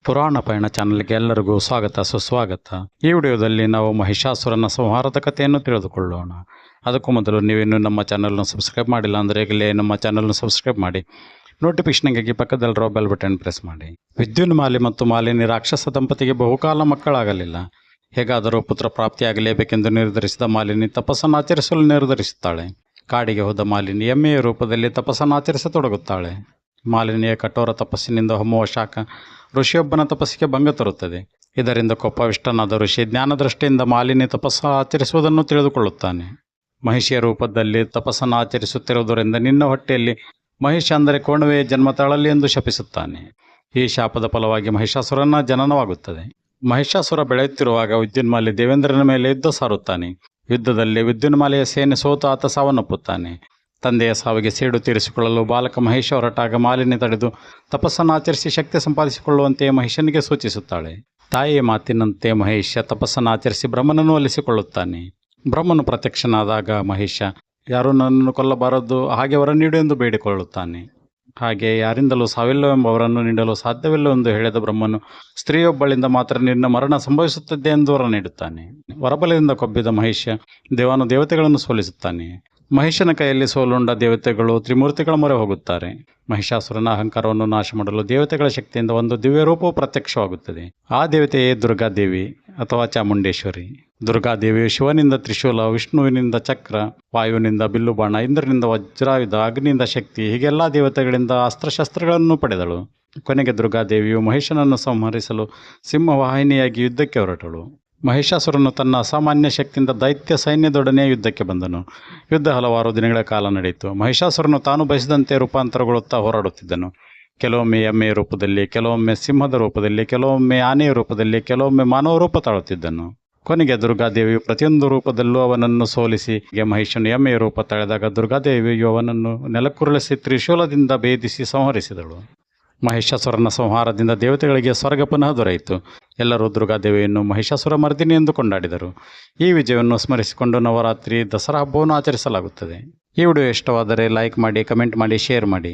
ಪುರಾಣ ಪಯಣ ಚಾನಲ್ಗೆ ಎಲ್ಲರಿಗೂ ಸ್ವಾಗತ ಸುಸ್ವಾಗತ. ಈ ವಿಡಿಯೋದಲ್ಲಿ ನಾವು ಮಹಿಷಾಸುರನ ಸಂಹಾರದ ಕಥೆಯನ್ನು ತಿಳಿದುಕೊಳ್ಳೋಣ. ಅದಕ್ಕೂ ಮೊದಲು ನೀವಿನ್ನೂ ನಮ್ಮ ಚಾನಲ್ನ ಸಬ್ಸ್ಕ್ರೈಬ್ ಮಾಡಿಲ್ಲ ಅಂದರೆ ಈಗಲೇ ನಮ್ಮ ಚಾನಲ್ನ ಸಬ್ಸ್ಕ್ರೈಬ್ ಮಾಡಿ, ನೋಟಿಫಿಕೇಷನ್ಗಾಗಿ ಪಕ್ಕದಲ್ಲಿರೋ ಬೆಲ್ ಬಟನ್ ಪ್ರೆಸ್ ಮಾಡಿ. ವಿದ್ಯುನ್ಮಾಲಿ ಮತ್ತು ಮಾಲಿನಿ ರಾಕ್ಷಸ ದಂಪತಿಗೆ ಬಹುಕಾಲ ಮಕ್ಕಳಾಗಲಿಲ್ಲ. ಹೇಗಾದರೂ ಪುತ್ರ ಪ್ರಾಪ್ತಿಯಾಗಲೇಬೇಕೆಂದು ನಿರ್ಧರಿಸಿದ ಮಾಲಿನಿ ತಪಸ್ಸನ್ನು ಆಚರಿಸಲು ನಿರ್ಧರಿಸುತ್ತಾಳೆ. ಕಾಡಿಗೆ ಹೋದ ಮಾಲಿನಿ ಎಮ್ಮೆಯ ರೂಪದಲ್ಲಿ ತಪಸ್ಸನ್ನು ಆಚರಿಸತೊಡಗುತ್ತಾಳೆ. ಮಾಲಿನಿಯ ಕಠೋರ ತಪಸ್ಸಿನಿಂದ ಹೊಮ್ಮುವ ಶಾಖ ಋಷಿಯೊಬ್ಬನ ತಪಸ್ಸಿಗೆ ಭಂಗ ತರುತ್ತದೆ. ಇದರಿಂದ ಕೋಪವಿಷ್ಟನಾದ ಋಷಿ ಜ್ಞಾನದೃಷ್ಟಿಯಿಂದ ಮಾಲಿನಿ ತಪಸ್ಸು ಆಚರಿಸುವುದನ್ನು ತಿಳಿದುಕೊಳ್ಳುತ್ತಾನೆ. ಮಹಿಷಿಯ ರೂಪದಲ್ಲಿ ತಪಸ್ಸನ್ನು ಆಚರಿಸುತ್ತಿರುವುದರಿಂದ ನಿನ್ನ ಹೊಟ್ಟೆಯಲ್ಲಿ ಮಹಿಷ ಅಂದರೆ ಕೋಣವೇ ಜನ್ಮ ತಾಳಲಿ ಎಂದು ಶಪಿಸುತ್ತಾನೆ. ಈ ಶಾಪದ ಫಲವಾಗಿ ಮಹಿಷಾಸುರನ ಜನನವಾಗುತ್ತದೆ. ಮಹಿಷಾಸುರ ಬೆಳೆಯುತ್ತಿರುವಾಗ ವಿದ್ಯುನ್ಮಾಲಿ ದೇವೇಂದ್ರನ ಮೇಲೆ ಯುದ್ಧ ಸಾರುತ್ತಾನೆ. ಯುದ್ಧದಲ್ಲಿ ವಿದ್ಯುನ್ಮಾಲಿಯ ಸೇನೆ ಸೋತು ಆತ ಸಾವನ್ನಪ್ಪುತ್ತಾನೆ. ತಂದೆಯ ಸಾವಿಗೆ ಸೇಡು ತೀರಿಸಿಕೊಳ್ಳಲು ಬಾಲಕ ಮಹೇಶ ಹೊರಟಾಗ ಮಾಲಿನಿ ತಡೆದು ತಪಸ್ಸನ್ನು ಆಚರಿಸಿ ಶಕ್ತಿ ಸಂಪಾದಿಸಿಕೊಳ್ಳುವಂತೆ ಮಹಿಷನಿಗೆ ಸೂಚಿಸುತ್ತಾಳೆ. ತಾಯಿಯ ಮಾತಿನಂತೆ ಮಹೇಶ ತಪಸ್ಸನ್ನು ಆಚರಿಸಿ ಬ್ರಹ್ಮನನ್ನು ಒಲಿಸಿಕೊಳ್ಳುತ್ತಾನೆ. ಬ್ರಹ್ಮನು ಪ್ರತ್ಯಕ್ಷನಾದಾಗ ಮಹೇಶ ಯಾರೂ ನನ್ನನ್ನು ಕೊಲ್ಲಬಾರದು, ಹಾಗೆ ವರ ನೀಡು ಎಂದು ಬೇಡಿಕೊಳ್ಳುತ್ತಾನೆ. ಹಾಗೆ ಯಾರಿಂದಲೂ ಸಾವಿಲ್ಲವೆಂಬ ವರನ್ನು ನೀಡಲು ಸಾಧ್ಯವಿಲ್ಲವೆಂದು ಹೇಳಿದ ಬ್ರಹ್ಮನು ಸ್ತ್ರೀಯೊಬ್ಬಳಿಂದ ಮಾತ್ರ ನಿನ್ನ ಮರಣ ಸಂಭವಿಸುತ್ತದೆ ಎಂದು ವರ ನೀಡುತ್ತಾನೆ. ವರಬಲದಿಂದ ಕೊಬ್ಬಿದ ಮಹೇಶ ದೇವತೆಗಳನ್ನು ಸೋಲಿಸುತ್ತಾನೆ. ಮಹಿಷನ ಕೈಯಲ್ಲಿ ಸೋಲುಂಡ ದೇವತೆಗಳು ತ್ರಿಮೂರ್ತಿಗಳ ಮೊರೆ ಹೋಗುತ್ತಾರೆ. ಮಹಿಷಾಸುರನ ಅಹಂಕಾರವನ್ನು ನಾಶ ಮಾಡಲು ದೇವತೆಗಳ ಶಕ್ತಿಯಿಂದ ಒಂದು ದಿವ್ಯ ರೂಪವು ಪ್ರತ್ಯಕ್ಷವಾಗುತ್ತದೆ. ಆ ದೇವತೆಯೇ ದುರ್ಗಾದೇವಿ ಅಥವಾ ಚಾಮುಂಡೇಶ್ವರಿ. ದುರ್ಗಾದೇವಿಯು ಶಿವನಿಂದ ತ್ರಿಶೂಲ, ವಿಷ್ಣುವಿನಿಂದ ಚಕ್ರ, ವಾಯುವಿನಿಂದ ಬಿಲ್ಲುಬಾಣ, ಇಂದ್ರನಿಂದ ವಜ್ರಾಯುಧ, ಅಗ್ನಿಯಿಂದ ಶಕ್ತಿ, ಹೀಗೆಲ್ಲ ದೇವತೆಗಳಿಂದ ಅಸ್ತ್ರಶಸ್ತ್ರಗಳನ್ನು ಪಡೆದಳು. ಕೊನೆಗೆ ದುರ್ಗಾದೇವಿಯು ಮಹಿಷನನ್ನು ಸಂಹರಿಸಲು ಸಿಂಹವಾಹಿನಿಯಾಗಿ ಯುದ್ಧಕ್ಕೆ ಹೊರಟಳು. ಮಹಿಷಾಸುರನು ತನ್ನ ಅಸಾಮಾನ್ಯ ಶಕ್ತಿಯಿಂದ ದೈತ್ಯ ಸೈನ್ಯದೊಡನೆ ಯುದ್ಧಕ್ಕೆ ಬಂದನು. ಯುದ್ಧ ಹಲವಾರು ದಿನಗಳ ಕಾಲ ನಡೆಯಿತು. ಮಹಿಷಾಸುರನು ತಾನು ಬಯಸಿದಂತೆ ರೂಪಾಂತರಗೊಳ್ಳುತ್ತಾ ಹೋರಾಡುತ್ತಿದ್ದನು. ಕೆಲವೊಮ್ಮೆ ಎಮ್ಮೆಯ ರೂಪದಲ್ಲಿ, ಕೆಲವೊಮ್ಮೆ ಸಿಂಹದ ರೂಪದಲ್ಲಿ, ಕೆಲವೊಮ್ಮೆ ಆನೆಯ ರೂಪದಲ್ಲಿ, ಕೆಲವೊಮ್ಮೆ ಮಾನವ ರೂಪ ತಾಳುತ್ತಿದ್ದನು. ಕೊನೆಗೆ ದುರ್ಗಾದೇವಿಯು ಪ್ರತಿಯೊಂದು ರೂಪದಲ್ಲೂ ಅವನನ್ನು ಸೋಲಿಸಿ ಮಹಿಷನು ಎಮ್ಮೆಯ ರೂಪ ತಳೆದಾಗ ದುರ್ಗಾದೇವಿಯು ಅವನನ್ನು ನೆಲಕ್ಕುರುಳಿಸಿ ತ್ರಿಶೂಲದಿಂದ ಭೇದಿಸಿ ಸಂಹರಿಸಿದಳು. ಮಹಿಷಾಸುರನ ಸಂಹಾರದಿಂದ ದೇವತೆಗಳಿಗೆ ಸ್ವರ್ಗ ಪುನಃ ದೊರೆಯಿತು. ಎಲ್ಲರೂ ದುರ್ಗಾದೇವಿಯನ್ನು ಮಹಿಷಾಸುರ ಮರ್ದಿನಿ ಎಂದು ಕೊಂಡಾಡಿದರು. ಈ ವಿಜಯವನ್ನು ಸ್ಮರಿಸಿಕೊಂಡು ನವರಾತ್ರಿ, ದಸರಾ ಹಬ್ಬವನ್ನು ಆಚರಿಸಲಾಗುತ್ತದೆ. ಈ ವಿಡಿಯೋ ಇಷ್ಟವಾದರೆ ಲೈಕ್ ಮಾಡಿ, ಕಮೆಂಟ್ ಮಾಡಿ, ಶೇರ್ ಮಾಡಿ.